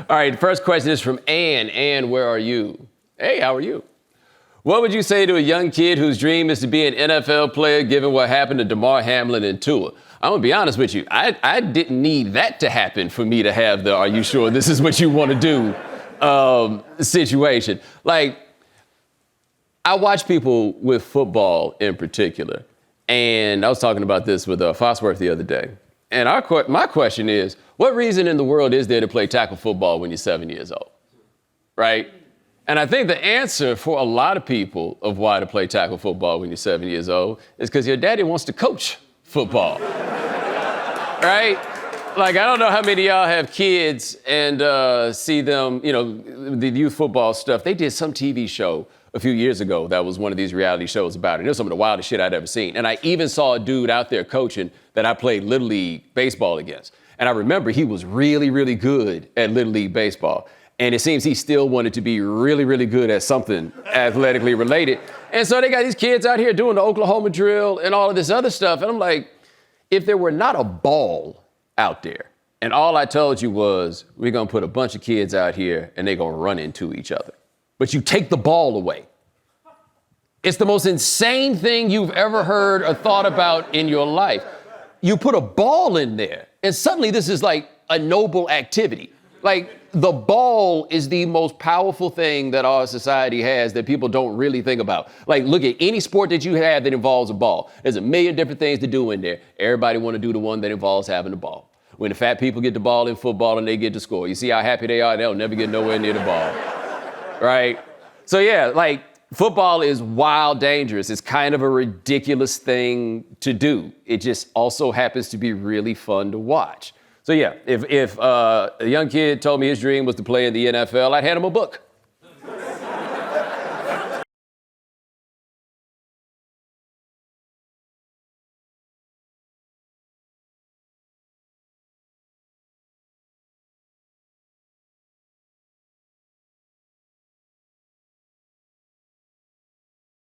All right, the first question is from Ann. Ann, where are you? Hey, how are you? What would you say to a young kid whose dream is to be an NFL player, given what happened to Damar Hamlin and Tua? I'm going to be honest with you. I didn't need that to happen for me to have the "are you sure this is what you want to do" situation. Like, I watch people with football in particular, and I was talking about this with Fosworth the other day. And my question is, what reason in the world is there to play tackle football when you're 7 years old, right? And I think the answer for a lot of people of why to play tackle football when you're 7 years old is because your daddy wants to coach football, right? Like, I don't know how many of y'all have kids and see them, you know, the youth football stuff. They did some TV show a few years ago that was one of these reality shows about it. It was some of the wildest shit I'd ever seen. And I even saw a dude out there coaching that I played Little League baseball against. And I remember he was really, really good at Little League baseball. And it seems he still wanted to be really, really good at something athletically related. And so they got these kids out here doing the Oklahoma drill and all of this other stuff. And I'm like, if there were not a ball out there, and all I told you was, we're going to put a bunch of kids out here and they're going to run into each other, but you take the ball away. It's the most insane thing you've ever heard or thought about in your life. You put a ball in there, and suddenly this is like a noble activity. Like, the ball is the most powerful thing that our society has that people don't really think about. Like, look at any sport that you have that involves a ball. There's a million different things to do in there. Everybody want to do the one that involves having the ball. When the fat people get the ball in football and they get to score, you see how happy they are? They'll never get nowhere near the ball, right? So yeah, like, football is wild dangerous. It's kind of a ridiculous thing to do. It just also happens to be really fun to watch. So yeah, if a young kid told me his dream was to play in the NFL, I'd hand him a book.